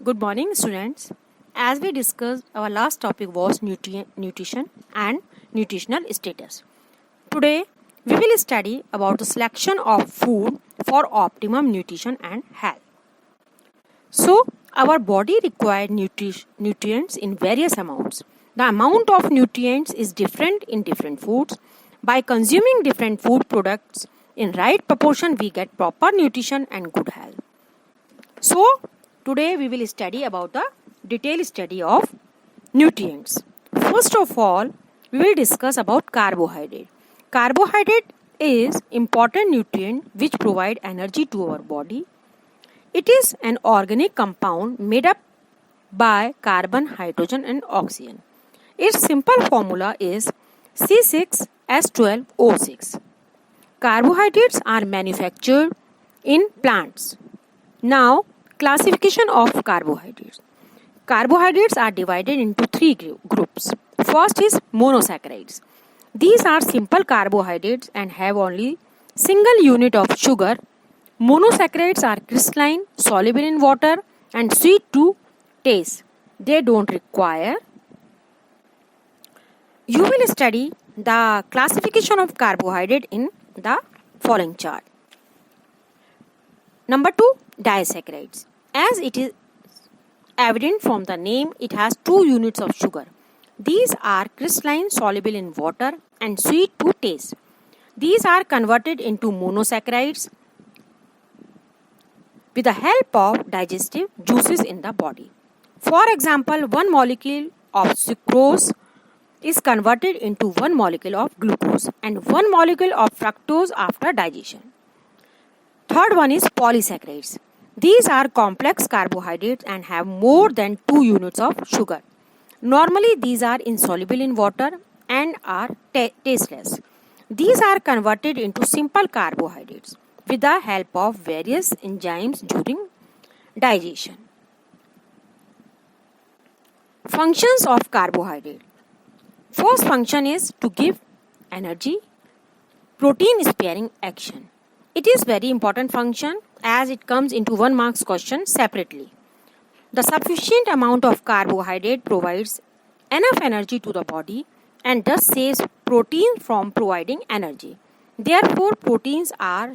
Good morning, students. As we discussed, our last topic was nutrition and nutritional status. Today, we will study about the selection of food for optimum nutrition and health. So, our body requires nutrients in various amounts. The amount of nutrients is different in different foods. By consuming different food products in right proportion, we get proper nutrition and good health. So, today we will study about the detailed study of nutrients. First of all, we will discuss about carbohydrate. Carbohydrate is important nutrient which provide energy to our body. It is an organic compound made up by carbon, hydrogen and oxygen. Its simple formula is C6H12O6. Carbohydrates are manufactured in plants. Now, classification of carbohydrates. Carbohydrates are divided into three groups. First is monosaccharides. These are simple carbohydrates and have only single unit of sugar. Monosaccharides are crystalline, soluble in water and sweet to taste. They don't require. You will study the classification of carbohydrate in the following chart. Number 2, disaccharides. As it is evident from the name, it has 2 units of sugar. These are crystalline, soluble in water and sweet to taste. These are converted into monosaccharides with the help of digestive juices in the body. For example, 1 molecule of sucrose is converted into 1 molecule of glucose and 1 molecule of fructose after digestion. Third one is polysaccharides. These are complex carbohydrates and have more than 2 units of sugar. Normally, these are insoluble in water and are tasteless. These are converted into simple carbohydrates with the help of various enzymes during digestion. Functions of carbohydrate. First function is to give energy, protein sparing action. It is very important function as it comes into 1 marks question separately. The sufficient amount of carbohydrate provides enough energy to the body and thus saves protein from providing energy. Therefore, proteins are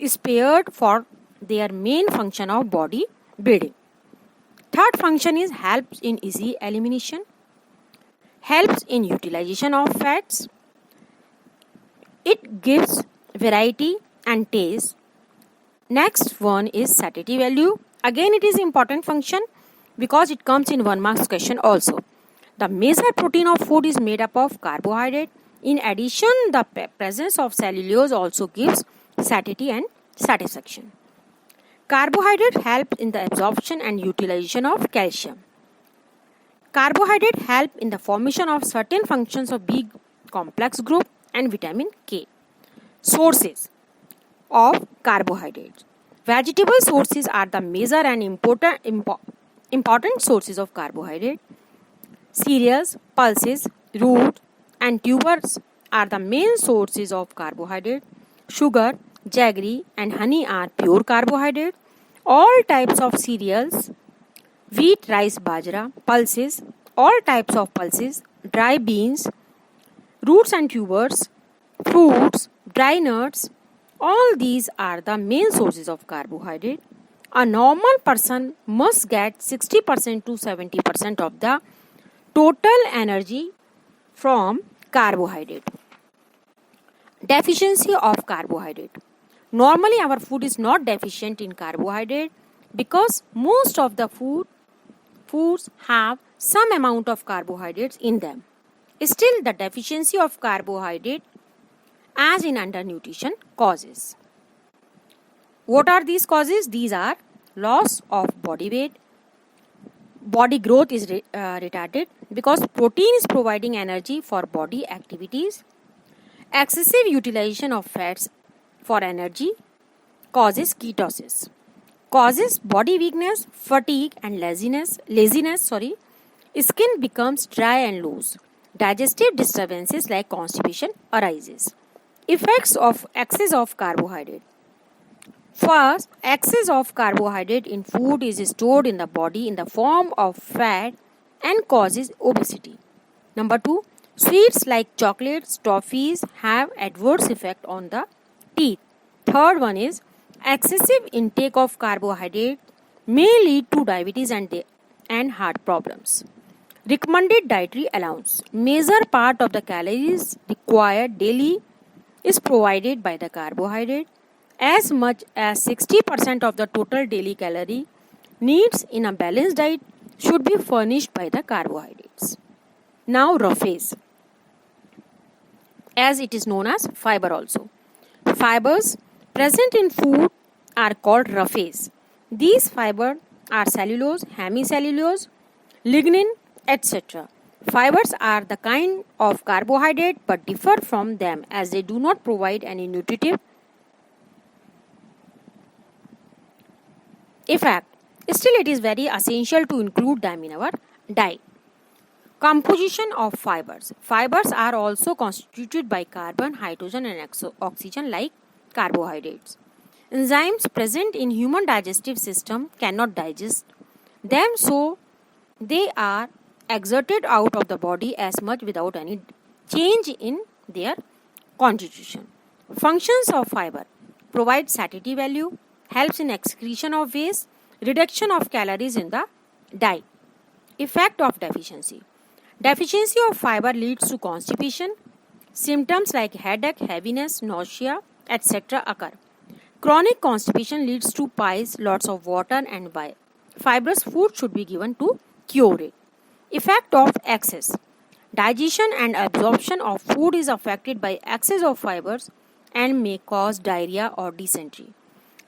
spared for their main function of body building. Third function is helps in easy elimination, helps in utilization of fats. It gives variety and taste. Next one is satiety value. Again, it is important function because it comes in 1 marks question also. The major protein of food is made up of carbohydrate. In addition, the presence of cellulose also gives satiety and satisfaction. Carbohydrate help in the absorption and utilization of calcium. Carbohydrate help in the formation of certain functions of B complex group and vitamin K. Sources of carbohydrates. Vegetable sources are the major and important sources of carbohydrate. Cereals, pulses, roots and tubers are the main sources of carbohydrate. Sugar, jaggery and honey are pure carbohydrate. All types of cereals, wheat, rice, bajra, pulses, all types of pulses, dry beans, roots and tubers, fruits, dry nuts, all these are the main sources of carbohydrate. A normal person must get 60% to 70% of the total energy from carbohydrate. Deficiency of carbohydrate. Normally our food is not deficient in carbohydrate because most of the foods have some amount of carbohydrates in them. Still, the deficiency of carbohydrate as in undernutrition causes. What are these causes? These are loss of body weight, body growth is retarded because protein is providing energy for body activities. Excessive utilization of fats for energy causes ketosis, causes body weakness, fatigue and laziness. Skin becomes dry and loose. Digestive disturbances like constipation arises. Effects of excess of carbohydrate. First, excess of carbohydrate in food is stored in the body in the form of fat and causes obesity. Number 2, sweets like chocolates, toffees have adverse effect on the teeth. Third one is excessive intake of carbohydrate may lead to diabetes and heart problems. Recommended dietary allowance. Major part of the calories required daily is provided by the carbohydrate. As much as 60% of the total daily calorie needs in a balanced diet should be furnished by the carbohydrates. Now roughage, as it is known as fiber also. Fibers present in food are called roughage. These fibers are cellulose, hemicellulose, lignin, etc. Fibers are the kind of carbohydrate but differ from them as they do not provide any nutritive effect. Still, it is very essential to include them in our diet. Composition of fibers. Fibers are also constituted by carbon, hydrogen and oxygen like carbohydrates. Enzymes present in human digestive system cannot digest them, so they are exerted out of the body as much without any change in their constitution. Functions of fiber: provide satiety value, helps in excretion of waste, reduction of calories in the diet. Effect of deficiency. Deficiency of fiber leads to constipation. Symptoms like headache, heaviness, nausea, etc. occur. Chronic constipation leads to piles, lots of water and bile. Fibrous food should be given to cure it. Effect of excess. Digestion and absorption of food is affected by excess of fibers and may cause diarrhea or dysentery.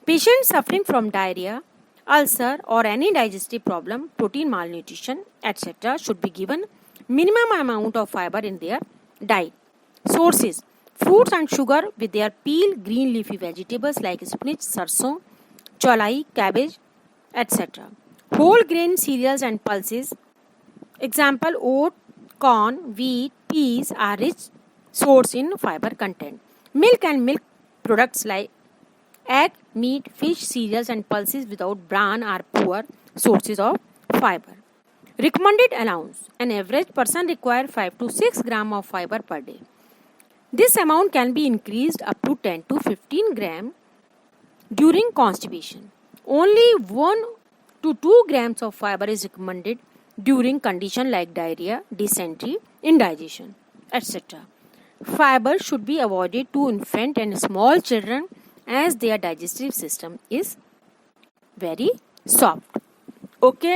Patients suffering from diarrhea, ulcer or any digestive problem, protein malnutrition, etc. should be given minimum amount of fiber in their diet. Sources: fruits and sugar with their peel, green leafy vegetables like spinach, sarson, cholai, cabbage, etc. Whole grain cereals and pulses. Example: oat, corn, wheat, peas are rich source in fiber content. Milk and milk products like egg, meat, fish, cereals and pulses without bran are poor sources of fiber. Recommended allowance. An average person requires 5 to 6 gram of fiber per day. This amount can be increased up to 10 to 15 gram during constipation. Only 1 to 2 grams of fiber is recommended during condition like diarrhea, dysentery, indigestion, etc. Fiber should be avoided to infant and small children as their digestive system is very soft. Okay.